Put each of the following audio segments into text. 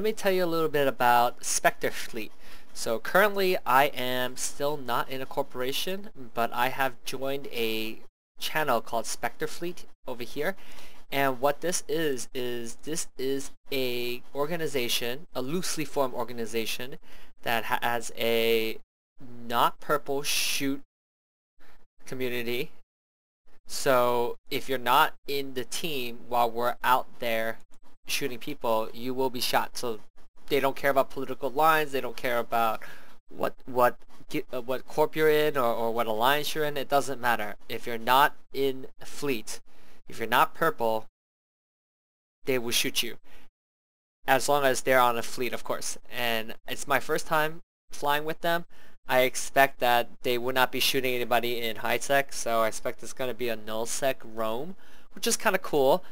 let me tell you a little bit about Spectre Fleet. So currently I am still not in a corporation, but I have joined a channel called Spectre Fleet over here. And what this is this is a organization, a loosely formed organization that has a not purple shoot community. So if you're not in the team while we're out there shooting people, you will be shot. So they don't care about political lines, they don't care about what corp you're in or what alliance you're in. It doesn't matter. If you're not in fleet, if you're not purple, they will shoot you, as long as they're on a fleet, of course. And it's my first time flying with them. I expect that they would not be shooting anybody in high sec, so I expect it's going to be a null sec roam, which is kind of cool.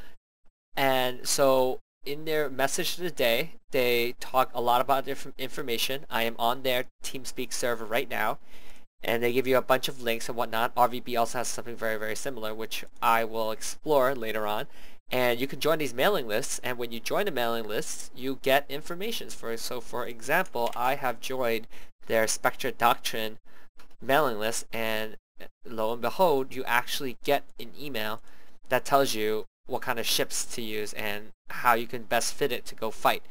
And so in their message of the day, they talk a lot about different information. I am on their TeamSpeak server right now, and they give you a bunch of links and whatnot. RVB also has something very, very similar, which I will explore later on. And you can join these mailing lists, and when you join the mailing lists, you get information. So for example, I have joined their Spectre Doctrine mailing list, and lo and behold, you actually get an email that tells you what kind of ships to use and how you can best fit it to go fight.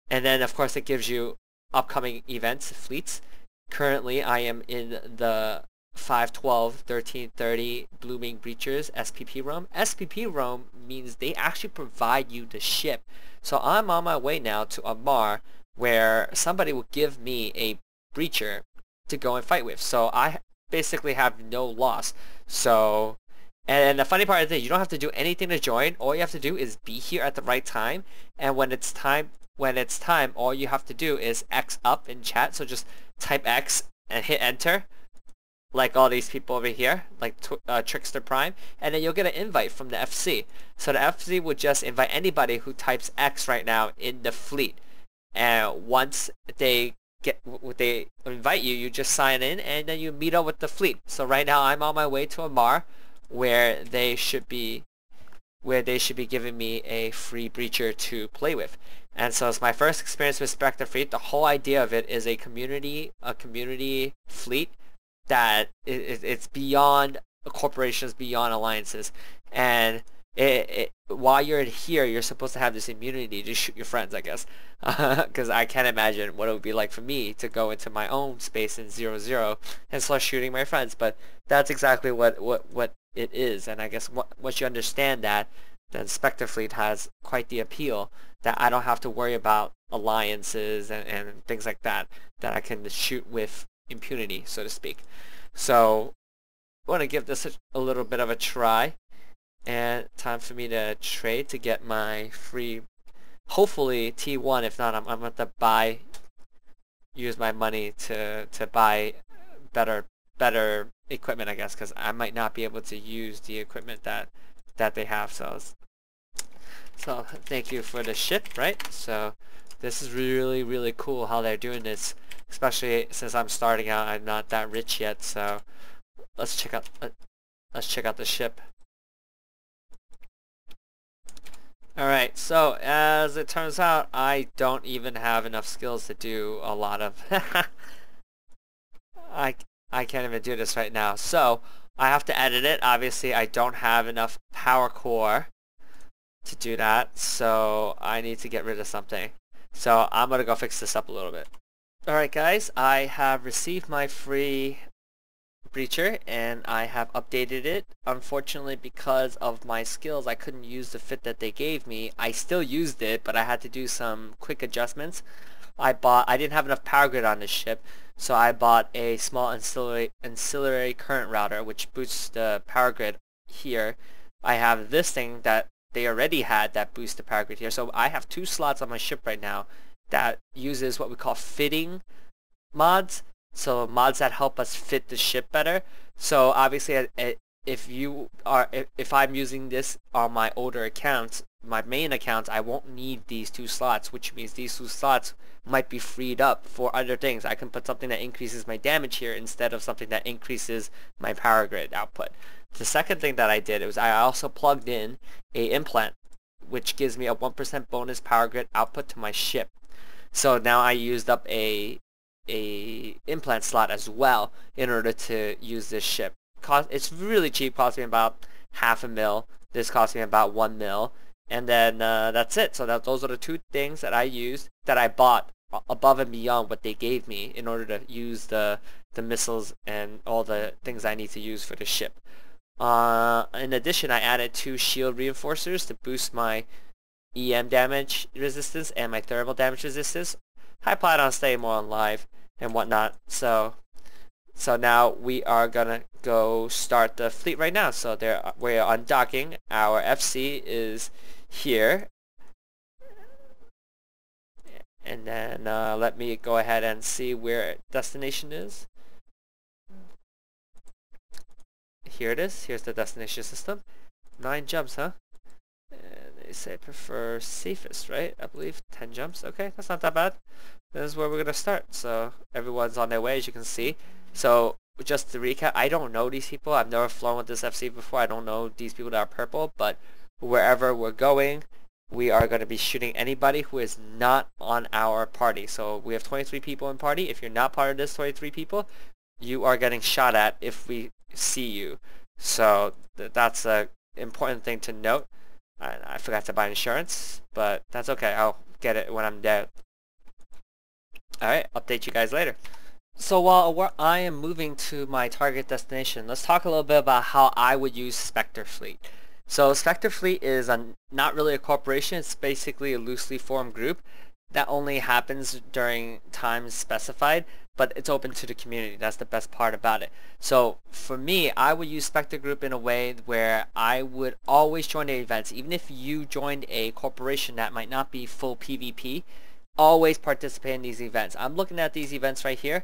And then of course it gives you upcoming events, fleets. Currently I am in the 512 1330 Blooming Breachers SPP roam. SPP roam means they actually provide you the ship. So I'm on my way now to Amar, where somebody will give me a breacher to go and fight with. So I basically have no loss. So, and the funny part is you don't have to do anything to join. All you have to do is be here at the right time, and when it's time, all you have to do is X up in chat. So just type X and hit enter, like all these people over here, like Trickster Prime, and then you'll get an invite from the FC. So the FC would just invite anybody who types X right now in the fleet, and once they invite you, you just sign in, and then you meet up with the fleet. So right now I'm on my way to Amar, where they should be giving me a free breacher to play with. And so it's my first experience with Spectre Fleet. The whole idea of it is a community fleet that it's beyond corporations, beyond alliances, and while you're here, you're supposed to have this immunity to shoot your friends, I guess, because I can't imagine what it would be like for me to go into my own space in 0-0 and start shooting my friends. But that's exactly what it is, and I guess once you understand that, then Spectre Fleet has quite the appeal that I don't have to worry about alliances and things like that I can shoot with impunity, so to speak. So I want to give this a little bit of a try, and time for me to trade to get my free, hopefully T1. If not, I'm going to use my money to buy better equipment, I guess, because I might not be able to use the equipment that they have. So thank you for the ship, right? So this is really, really cool how they're doing this, especially since I'm starting out. I'm not that rich yet, so let's check out the ship. Alright, so as it turns out, I don't even have enough skills to do a lot of I can't even do this right now, so I have to edit it. Obviously I don't have enough power core to do that, so I need to get rid of something. So I'm gonna go fix this up a little bit. Alright guys, I have received my free breacher and I have updated it. Unfortunately, because of my skills, I couldn't use the fit that they gave me. I still used it, but I had to do some quick adjustments. I didn't have enough power grid on this ship, so I bought a small ancillary current router which boosts the power grid here. I have this thing that they already had that boosts the power grid here, so I have 2 slots on my ship right now that uses what we call fitting mods. So mods that help us fit the ship better. So obviously if I'm using this on my older accounts, my main accounts, I won't need these 2 slots, which means these 2 slots might be freed up for other things. I can put something that increases my damage here instead of something that increases my power grid output. The second thing that I did was I also plugged in a implant which gives me a 1% bonus power grid output to my ship. So now I used up a implant slot as well in order to use this ship. It's really cheap, cost me about $500,000. This cost me about $1 million, and then that's it. So those are the two things that I used, that I bought above and beyond what they gave me in order to use the missiles and all the things I need to use for the ship. In addition, I added 2 shield reinforcers to boost my EM damage resistance and my thermal damage resistance. I plan on staying more alive and whatnot. So now we are gonna go start the fleet right now. So we're undocking. Our FC is here, and then let me go ahead and see where destination is. Here it is. Here's the destination system. 9 jumps, huh? And they say prefer safest, right? I believe 10 jumps. Okay, that's not that bad. This is where we're gonna start. So everyone's on their way, as you can see. So just to recap, I don't know these people. I've never flown with this FC before. I don't know these people that are purple, but wherever we're going, we are going to be shooting anybody who is not on our party. So we have 23 people in party. If you're not part of this 23 people, you are getting shot at if we see you. So that's a important thing to note. I forgot to buy insurance, but that's okay. I'll get it when I'm dead. Alright, update you guys later. So while I am moving to my target destination, let's talk a little bit about how I would use Spectre Fleet. So Spectre Fleet is not really a corporation. It's basically a loosely formed group that only happens during times specified, but it's open to the community. That's the best part about it. So for me, I would use Spectre Group in a way where I would always join the events. Even if you joined a corporation that might not be full PvP, always participate in these events. I'm looking at these events right here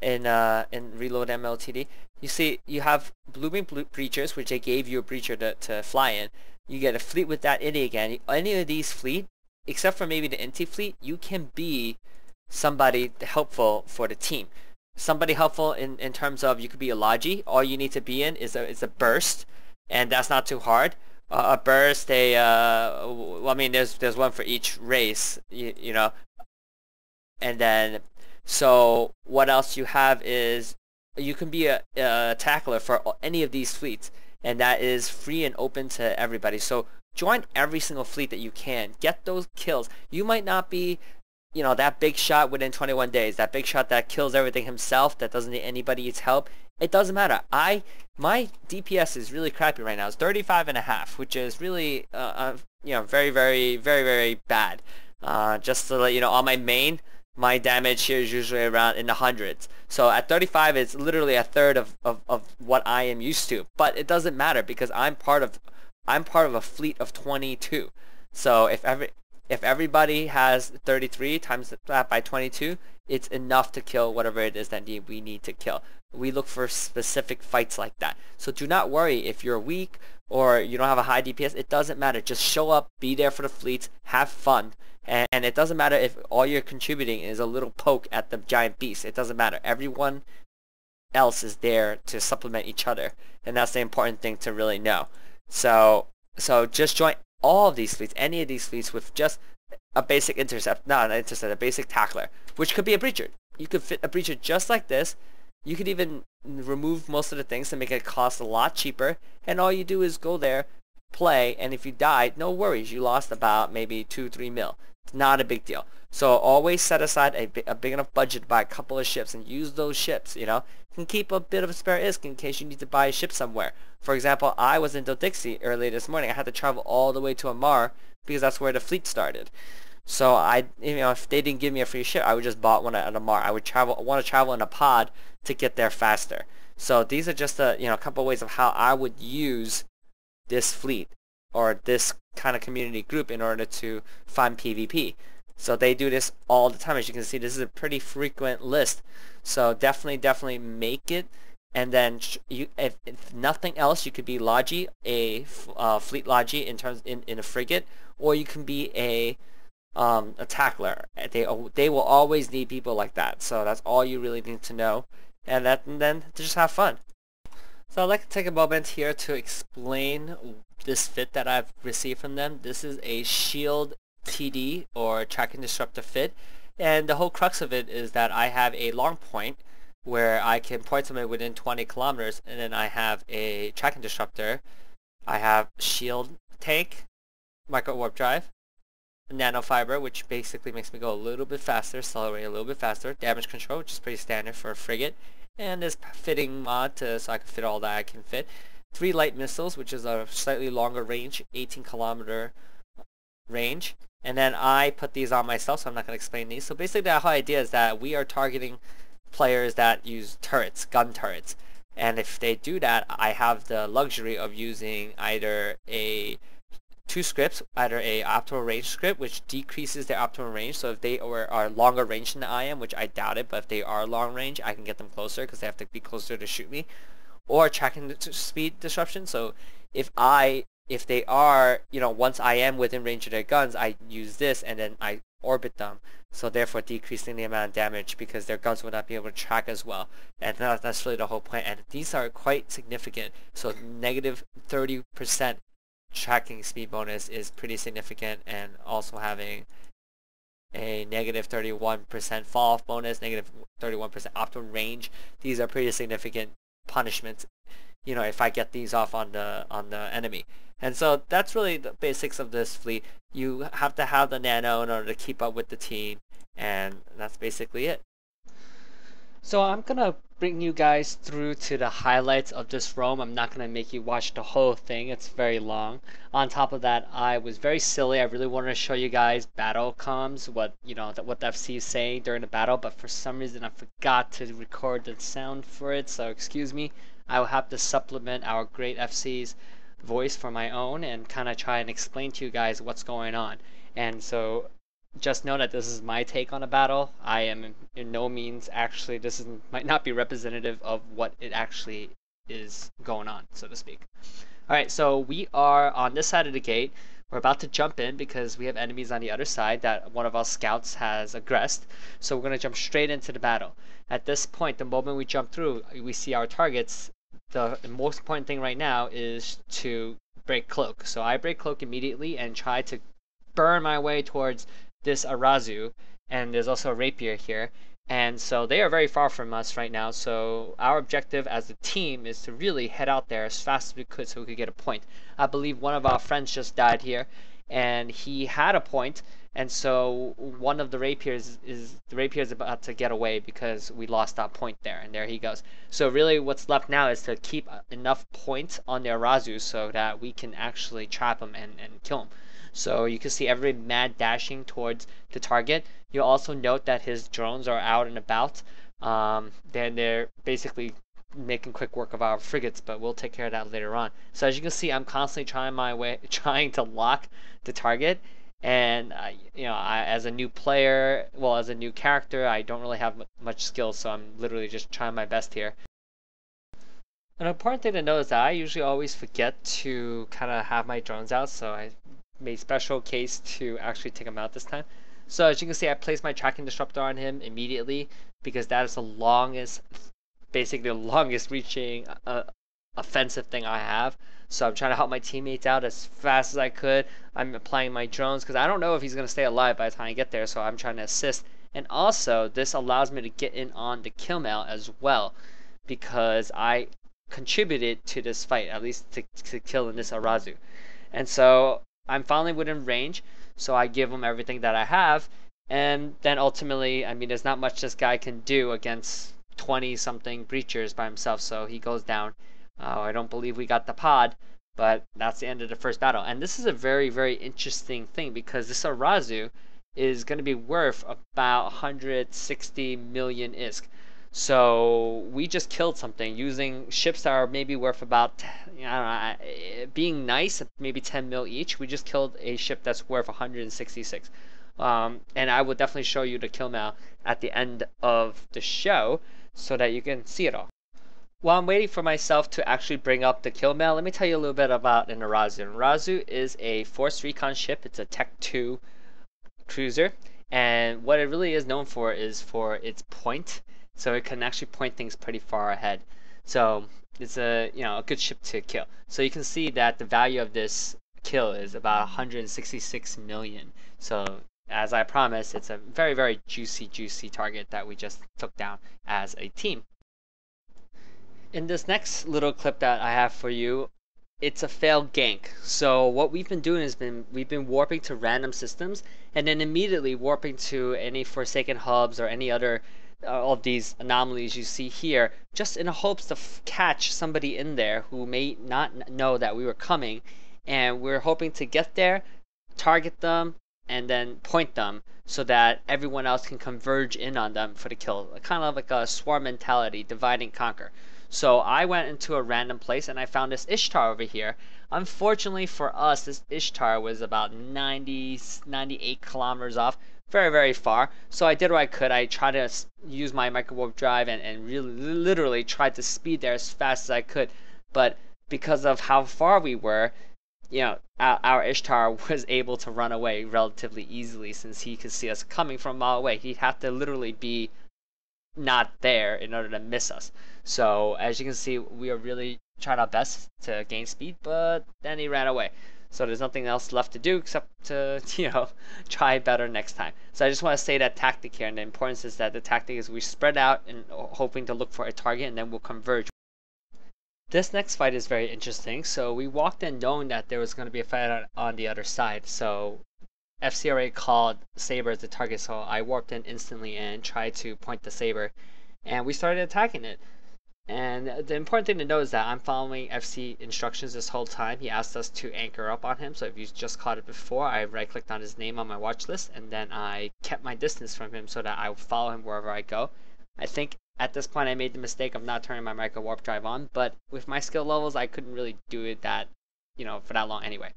in Reload MLTD. You see, you have Blooming Breachers, which they gave you a breacher to fly in. You get a fleet with that in it again. Any of these fleet, except for maybe the Inti fleet, you can be somebody helpful for the team. Somebody helpful in terms of, you could be a Logi. All you need to be in is a burst, and that's not too hard. A burst, well, I mean, there's one for each race, you know. And then, so what else you have is you can be a tackler for any of these fleets, and that is free and open to everybody. So join every single fleet that you can. Get those kills. You might not be, you know, that big shot within 21 days, that big shot that kills everything himself, that doesn't need anybody's help. It doesn't matter. My DPS is really crappy right now. It's 35.5, which is really, you know, very, very, very, very bad. Just to let you know, on my main, my damage here is usually around in the hundreds. So at 35, it's literally a third of what I am used to. But it doesn't matter because I'm part of a fleet of 22. So if everybody has 33 times that by 22, it's enough to kill whatever it is that we need to kill. We look for specific fights like that. So do not worry if you're weak or you don't have a high DPS. It doesn't matter. Just show up, be there for the fleets, have fun. And it doesn't matter if all you're contributing is a little poke at the giant beast. It doesn't matter. Everyone else is there to supplement each other. And that's the important thing to really know. So just join all of these fleets, any of these fleets, with just a basic intercept, not an intercept, a basic tackler, which could be a breacher. You could fit a breacher just like this. You could even remove most of the things to make it cost a lot cheaper, and all you do is go there, play, and if you died, no worries. You lost about maybe 2-3 mil. It's not a big deal. So always set aside a big enough budget to buy a couple of ships and use those ships, you know. You can keep a bit of a spare ISK in case you need to buy a ship somewhere. For example, I was in Dodixie earlier this morning. I had to travel all the way to Amar because that's where the fleet started. So you know, if they didn't give me a free ship, I would just bought one at Amar. I would want to travel in a pod to get there faster. So these are just a couple ways of how I would use this fleet or this kind of community group in order to find PvP. So they do this all the time. As you can see, this is a pretty frequent list. So definitely make it. And then if nothing else, you could be Logi, a fleet Logi in a frigate, or you can be a tackler. They will always need people like that. So that's all you really need to know. And then just have fun. So I'd like to take a moment here to explain this fit that I've received from them. This is a shield TD or tracking disruptor fit, and the whole crux of it is that I have a long point where I can point something within 20 kilometers, and then I have a tracking disruptor. I have shield tank, micro warp drive, nanofiber, which basically makes me go a little bit faster, accelerate a little bit faster, damage control, which is pretty standard for a frigate, and this fitting mod so I can fit all that I can fit. 3 light missiles, which is a slightly longer range, 18-kilometer range, and then I put these on myself, so I'm not going to explain these. So basically the whole idea is that we are targeting players that use turrets, gun turrets, and if they do that, I have the luxury of using either two scripts, either a optimal range script, which decreases their optimal range, so if they are longer range than I am, which I doubt it, but if they are long range, I can get them closer because they have to be closer to shoot me, or tracking speed disruption. So if they are, once I am within range of their guns, I use this and then I orbit them, so therefore decreasing the amount of damage because their guns will not be able to track as well, and that's really the whole point. And these are quite significant, so negative 30% tracking speed bonus is pretty significant, and also having a negative 31% fall off bonus, negative 31% optimal range. These are pretty significant punishments, if I get these off on the enemy. And so that's really the basics of this fleet. You have to have the nano in order to keep up with the team, and that's basically it. So I'm gonna bring you guys through to the highlights of this roam. I'm not gonna make you watch the whole thing, it's very long. On top of that, I was very silly. I really wanted to show you guys battle comms, what the FC is saying during the battle, but for some reason I forgot to record the sound for it, so excuse me. I will have to supplement our great FC's voice for my own and kind of try and explain to you guys what's going on. And so just know that this is my take on a battle. I am in no means actually, might not be representative of what it actually is going on, so to speak. Alright, so we are on this side of the gate. We're about to jump in because we have enemies on the other side that one of our scouts has aggressed. So we're going to jump straight into the battle. At this point, the moment we jump through, we see our targets. The most important thing right now is to break cloak. So I break cloak immediately and try to burn my way towards this Arazu, and there's also a rapier here, and so they are very far from us right now. So our objective as a team is to really head out there as fast as we could so we could get a point. I believe one of our friends just died here, and he had a point, and so one of the rapiers is about to get away because we lost that point there, and there he goes. So really what's left now is to keep enough points on the Arazu so that we can actually trap him and kill him. So you can see everybody mad dashing towards the target. You'll also note that his drones are out and about. Then they're basically making quick work of our frigates, but we'll take care of that later on. So as you can see, I'm constantly trying to lock the target. And as a new player, well, as a new character, I don't really have much skill, so I'm literally just trying my best here. An important thing to know is that I usually always forget to kind of have my drones out, so I made special case to actually take him out this time. So as you can see, I placed my tracking disruptor on him immediately because that is the longest, basically the longest reaching offensive thing I have. So I'm trying to help my teammates out as fast as I could. I'm applying my drones because I don't know if he's going to stay alive by the time I get there, so I'm trying to assist. And also, this allows me to get in on the kill mail as well because I contributed to this fight, at least to killing this Arazu. And so I'm finally within range, so I give him everything that I have, and then ultimately, I mean, there's not much this guy can do against 20-something breachers by himself, so he goes down. I don't believe we got the pod, but that's the end of the first battle. And this is a very, very interesting thing because this Arazu is going to be worth about 160 million ISK. So we just killed something using ships that are maybe worth about, I don't know, being nice, maybe 10 mil each. We just killed a ship that's worth 166. And I will definitely show you the kill mail at the end of the show so that you can see it all. While I'm waiting for myself to actually bring up the kill mail, let me tell you a little bit about an Arazu. An Arazu is a Force Recon ship. It's a Tech 2 cruiser. And what it really is known for is for its point. So it can actually point things pretty far ahead. So it's a a good ship to kill. So you can see that the value of this kill is about 166 million. So as I promised, it's a very juicy target that we just took down as a team. In this next little clip that I have for you, it's a failed gank. So what we've been doing is we've been warping to random systems and then immediately warping to any Forsaken hubs or any other of these anomalies you see here, just in the hopes to catch somebody in there who may not know that we were coming, and we're hoping to get there, target them, and then point them so that everyone else can converge in on them for the kill. Kind of like a swarm mentality, divide and conquer. So I went into a random place and I found this Ishtar over here. Unfortunately for us, this Ishtar was about 98 kilometers off, very far. So I did what I could. I tried to use my microwarp drive and really literally tried to speed there as fast as I could. But because of how far we were, our Ishtar was able to run away relatively easily since he could see us coming from a mile away. He'd have to literally be not there in order to miss us. So as you can see, we are really trying our best to gain speed, but then he ran away. So there's nothing else left to do except to, try better next time. So I just want to say that tactic here, and the importance is that the tactic is we spread out and hoping to look for a target, and then we'll converge. This next fight is very interesting. So we walked in knowing that there was going to be a fight on the other side. So FCRA called Saber as the target, so I warped in instantly and tried to point the Saber, and we started attacking it. And the important thing to know is that I'm following FC instructions this whole time. He asked us to anchor up on him, so if you just caught it before, I right-clicked on his name on my watch list, and then I kept my distance from him so that I would follow him wherever I go. I think at this point I made the mistake of not turning my micro warp drive on, but with my skill levels, I couldn't really do it for that long anyway.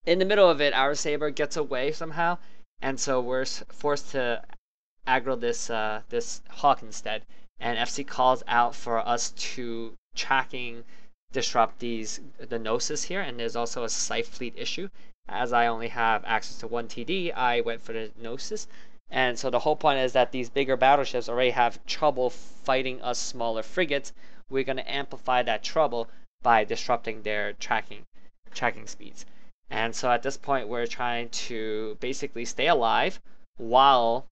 In the middle of it, our Saber gets away somehow, and so we're forced to aggro this Hawk instead. And FC calls out for us to tracking disrupt the Gnosis here, and there's also a Scythe fleet issue. As I only have access to 1 TD, I went for the Gnosis. And so the whole point is that these bigger battleships already have trouble fighting us smaller frigates. We're going to amplify that trouble by disrupting their tracking speeds. And so at this point, we're trying to basically stay alive while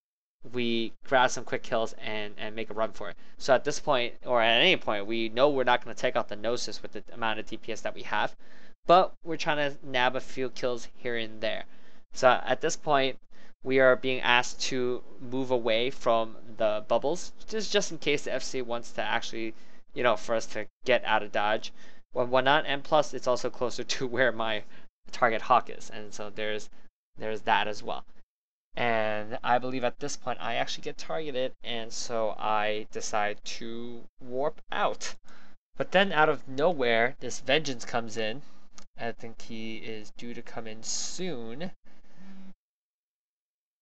we grab some quick kills and make a run for it. So at this point, or at any point, we know we're not going to take out the Gnosis with the amount of DPS that we have, but we're trying to nab a few kills here and there. So at this point, we are being asked to move away from the bubbles, just in case the FC wants to actually, for us to get out of dodge or whatnot. And plus, it's also closer to where my target Hawk is, and so there's that as well. And I believe at this point I actually get targeted, and so I decide to warp out. But then out of nowhere, this Vengeance comes in. I think he is due to come in soon.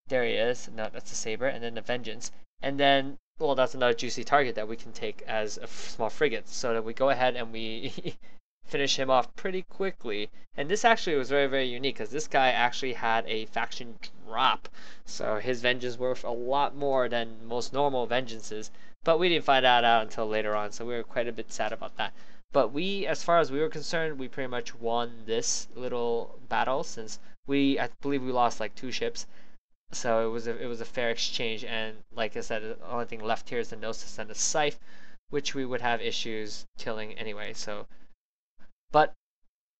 There he is. No, that's the Saber, and then the Vengeance. And then, well, that's another juicy target that we can take as a small frigate. So that we go ahead and we finish him off pretty quickly. And this actually was very unique, because this guy actually had a faction drop. So his Vengeance worth a lot more than most normal Vengeances. But we didn't find that out until later on, so we were quite a bit sad about that. But as far as we were concerned, we pretty much won this little battle, since I believe we lost like 2 ships. So it was a fair exchange, and like I said, the only thing left here is the Gnosis and the Scythe, which we would have issues killing anyway. But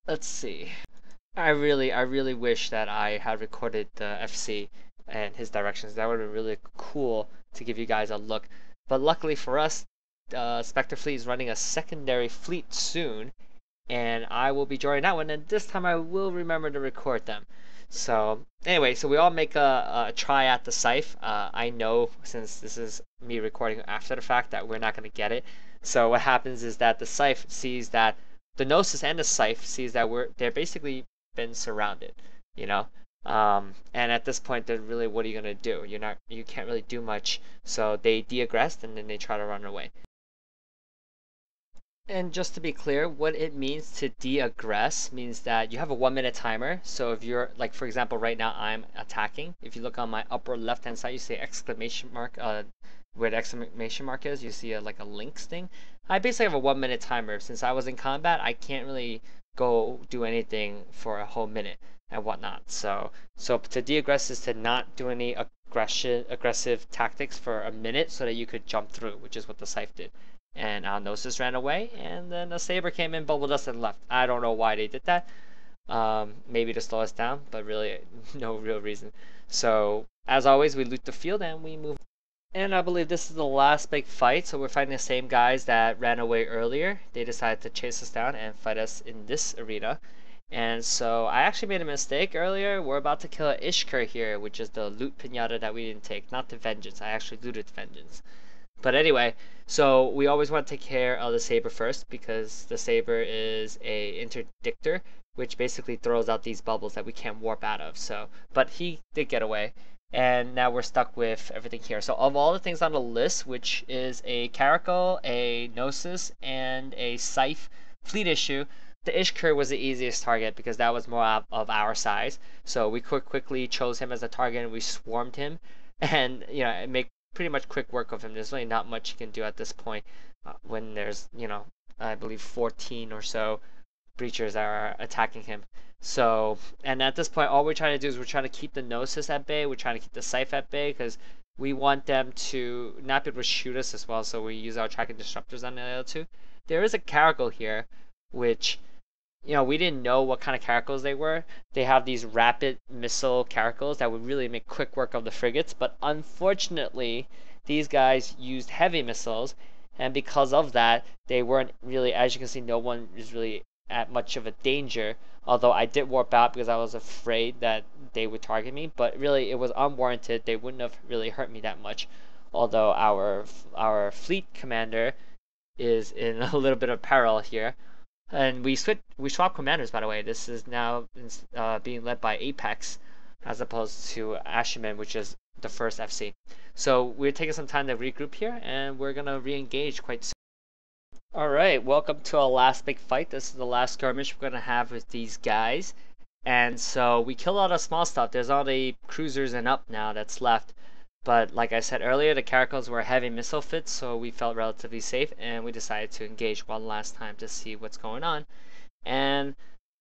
let's see. I really wish that I had recorded the FC and his directions. That would have been really cool to give you guys a look. But luckily for us, Spectre Fleet is running a secondary fleet soon, and I will be joining that one, and this time I will remember to record them. So anyway, so we all make a try at the Scythe. I know, since this is me recording after the fact, that we're not going to get it. So what happens is that the Scythe sees that the Gnosis and the Scythe sees that they're basically been surrounded, and at this point, they're really, what are you going to do? You can't really do much. So they de-aggress, and then they try to run away. And just to be clear, what it means to de-aggress means that you have a 1-minute timer. So if you're, like, for example, right now I'm attacking. If you look on my upper left-hand side, you see exclamation mark where the exclamation mark is, you see like a links thing. I basically have a 1 minute timer. Since I was in combat, I can't really go do anything for a whole minute and whatnot. So to de-aggress is to not do any aggressive tactics for a minute so that you could jump through, which is what the Scythe did. And our Gnosis ran away, and then the Saber came in, bubbled us, and left. I don't know why they did that. Maybe to slow us down, but really no real reason. So as always, we loot the field and we move. And I believe this is the last big fight, so we're fighting the same guys that ran away earlier. They decided to chase us down and fight us in this arena. And so I actually made a mistake earlier. We're about to kill an Ishkur here, which is the loot pinata that we didn't take, not the Vengeance. I actually looted Vengeance. But anyway, so we always want to take care of the Saber first, because the Saber is a interdictor, which basically throws out these bubbles that we can't warp out of. So, but he did get away. And now we're stuck with everything here. So of all the things on the list, which is a Caracal, a Gnosis, and a Scythe fleet issue, the Ishkur was the easiest target because that was more of our size. So we quickly chose him as a target and we swarmed him. And, you know, make pretty much quick work of him. There's really not much you can do at this point when there's, you know, I believe 14 or so breachers that are attacking him. So, and at this point, all we're trying to do is we're trying to keep the Gnosis at bay. We're trying to keep the Scythe at bay because we want them to not be able to shoot us as well. So we use our tracking disruptors on the other two. There is a Caracal here, which, you know, we didn't know what kind of Caracals they were. They have these rapid missile Caracals that would really make quick work of the frigates. But unfortunately, these guys used heavy missiles. And because of that, they weren't really, as you can see, no one is really at much of a danger, although I did warp out because I was afraid that they would target me, but really it was unwarranted. They wouldn't have really hurt me that much, although our fleet commander is in a little bit of peril here. And we swapped commanders, by the way. This is now being led by Apex as opposed to Ashiman, which is the first FC. So we're taking some time to regroup here, and we're gonna re-engage quite soon. Alright, welcome to our last big fight. This is the last skirmish we're going to have with these guys. And so we killed all the small stuff. There's all the cruisers and up now that's left. But like I said earlier, the Caracals were heavy missile fits, so we felt relatively safe. And we decided to engage one last time to see what's going on. And,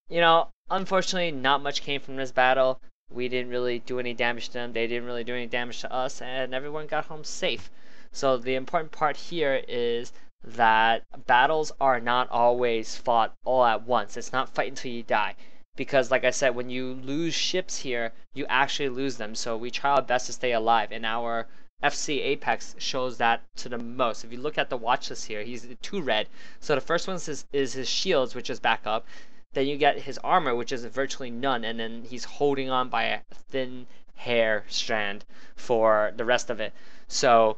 you know, unfortunately, not much came from this battle. We didn't really do any damage to them. They didn't really do any damage to us. And everyone got home safe. So the important part here is that battles are not always fought all at once. It's not fight until you die. Because like I said, when you lose ships here, you actually lose them. So we try our best to stay alive. And our FC Apex shows that to the most. If you look at the watch list here, he's 2 red. So the first one is his shields, which is back up. Then you get his armor, which is virtually none. And then he's holding on by a thin hair strand for the rest of it. So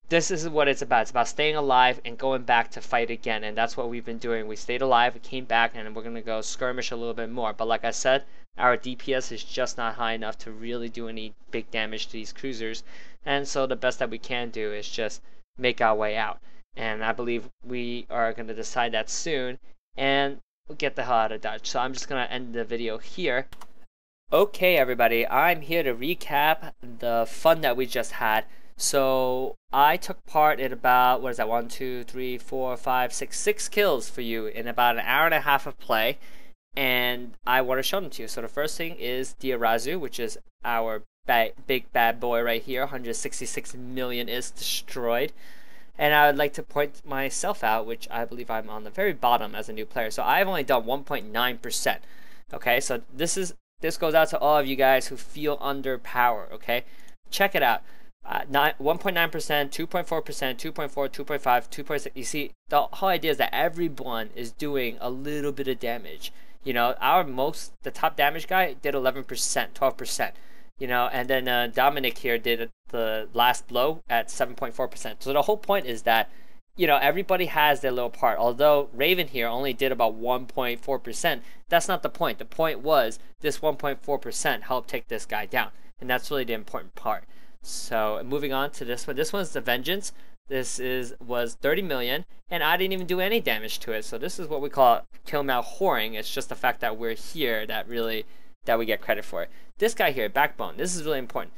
this is what it's about. It's about staying alive and going back to fight again. And that's what we've been doing. We stayed alive, we came back, and we're going to go skirmish a little bit more. But like I said, our DPS is just not high enough to really do any big damage to these cruisers. And so the best that we can do is just make our way out. And I believe we are going to decide that soon. And we'll get the hell out of Dodge. So I'm just going to end the video here. Okay, everybody. I'm here to recap the fun that we just had. So I took part in about, what is that, 1, 2, 3, 4, 5, 6, 6 kills for you in about an hour and a half of play, and I want to show them to you. So the first thing is the Arazu, which is our big bad boy right here. 166 million is destroyed. And I would like to point myself out, which I believe I'm on the very bottom as a new player. So I've only done 1.9%. Okay, so this goes out to all of you guys who feel under power. Okay, check it out. 1.9%, 2.4%, 2.4, 2.5, 2.6. You see, the whole idea is that everyone is doing a little bit of damage. You know, the top damage guy did 11%, 12%. You know, and then Dominic here did the last blow at 7.4%. So the whole point is that, you know, everybody has their little part. Although Raven here only did about 1.4%, that's not the point. The point was this 1.4% helped take this guy down, and that's really the important part. So moving on to this one. This one's the Vengeance. This was 30 million, and I didn't even do any damage to it. So this is what we call kill mal whoring. It's just the fact that we're here that we get credit for it. This guy here, Backbone. This is really important.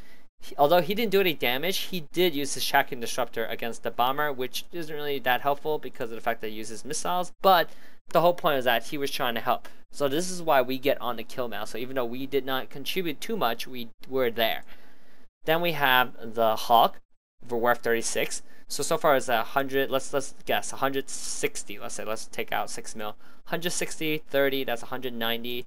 Although he didn't do any damage, he did use his Shocking Disruptor against the bomber, which isn't really that helpful because of the fact that he uses missiles. But the whole point is that he was trying to help. So this is why we get on the kill now. So even though we did not contribute too much, we were there. Then we have the Hawk for Warf 36. So far it's 100, let's guess, 160, let's take out 6 mil. 160, 30, that's 190.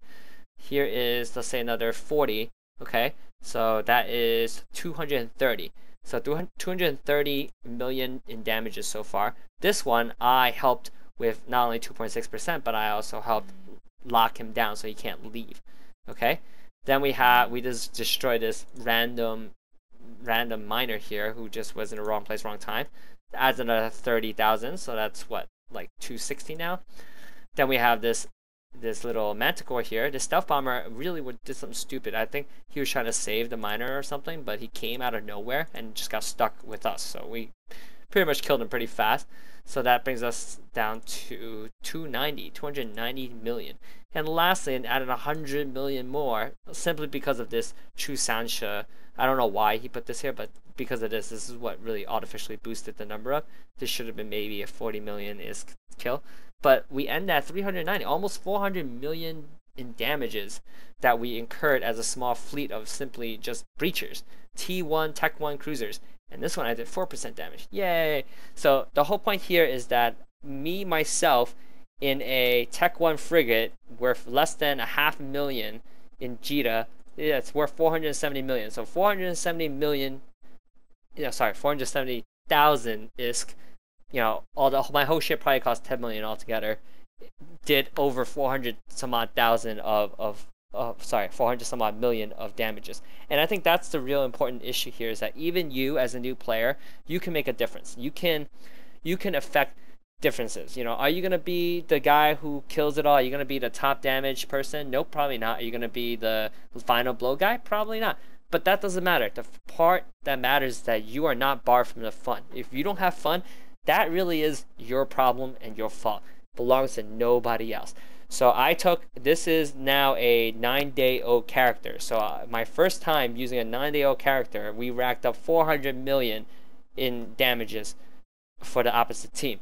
Here is, let's say, another 40, okay? So that is 230. So 230 million in damages so far. This one, I helped with not only 2.6%, but I also helped lock him down so he can't leave, okay? Then we just destroyed this random miner here who just was in the wrong place, wrong time. Adds another 30,000, so that's what, like 260 now. Then we have this little manticore here. The stealth bomber really did something stupid. I think he was trying to save the miner or something, but he came out of nowhere and just got stuck with us. So we pretty much killed him pretty fast. So that brings us down to 290 million. And lastly, it added 100 million more simply because of this True Sancha. I don't know why he put this here, but because of this is what really artificially boosted the number up. This should have been maybe a 40 million is kill. But we end at 390, almost 400 million in damages that we incurred as a small fleet of simply just breachers. T1, Tech 1 cruisers. And this one I did 4% damage. Yay! So the whole point here is that myself, in a Tech 1 frigate worth less than a $500,000 in JITA, yeah, it's worth 470 million. So 470 million, 470,000 ISK. My whole ship probably cost 10 million altogether. Did over 400 some odd thousand 400 some odd million of damages. And I think that's the real important issue here, is that even you as a new player, you can make a difference. You can affect differences. Are you going to be the guy who kills it all? Are you going to be the top damage person? Nope, probably not. Are you going to be the final blow guy? Probably not. But that doesn't matter. The part that matters is that you are not barred from the fun. If you don't have fun, that really is your problem and your fault. It belongs to nobody else. So this is now a 9-day-old character. So my first time using a 9-day-old character, we racked up 400 million in damages for the opposite team.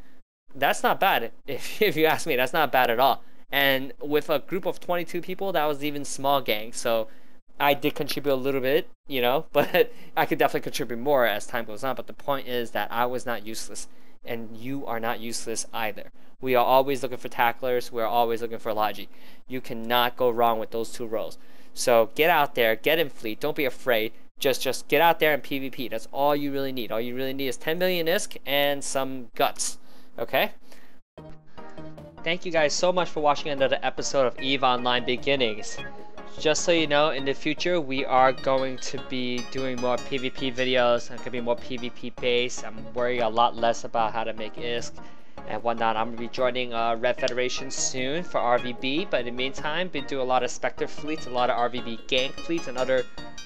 That's not bad. If you ask me, that's not bad at all. And with a group of 22 people, that was even small gang. So I did contribute a little bit, but I could definitely contribute more as time goes on. But the point is that I was not useless, and you are not useless either. We are always looking for tacklers. We're always looking for logi. You cannot go wrong with those two roles. So get out there, get in fleet. Don't be afraid. Just get out there and PvP. That's all you really need. All you really need is 10 million ISK and some guts. Okay? Thank you guys so much for watching another episode of EVE Online Beginnings. Just so you know, in the future we are going to be doing more PvP videos. I'm going to be more PvP based. I'm worrying a lot less about how to make ISK and whatnot. I'm going to be joining Red Federation soon for RVB, but in the meantime, been doing a lot of Spectre Fleets, a lot of RVB gang fleets, and other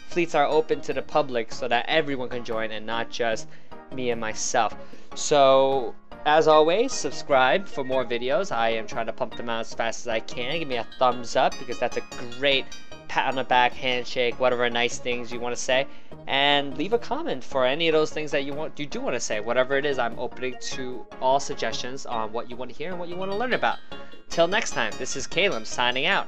fleets are open to the public so that everyone can join and not just me and myself. So as always, subscribe for more videos. I am trying to pump them out as fast as I can. Give me a thumbs up because that's a great pat on the back, handshake, whatever nice things you want to say. And leave a comment for any of those things that you do want to say. Whatever it is, I'm open to all suggestions on what you want to hear and what you want to learn about. Till next time, this is Kaylem signing out.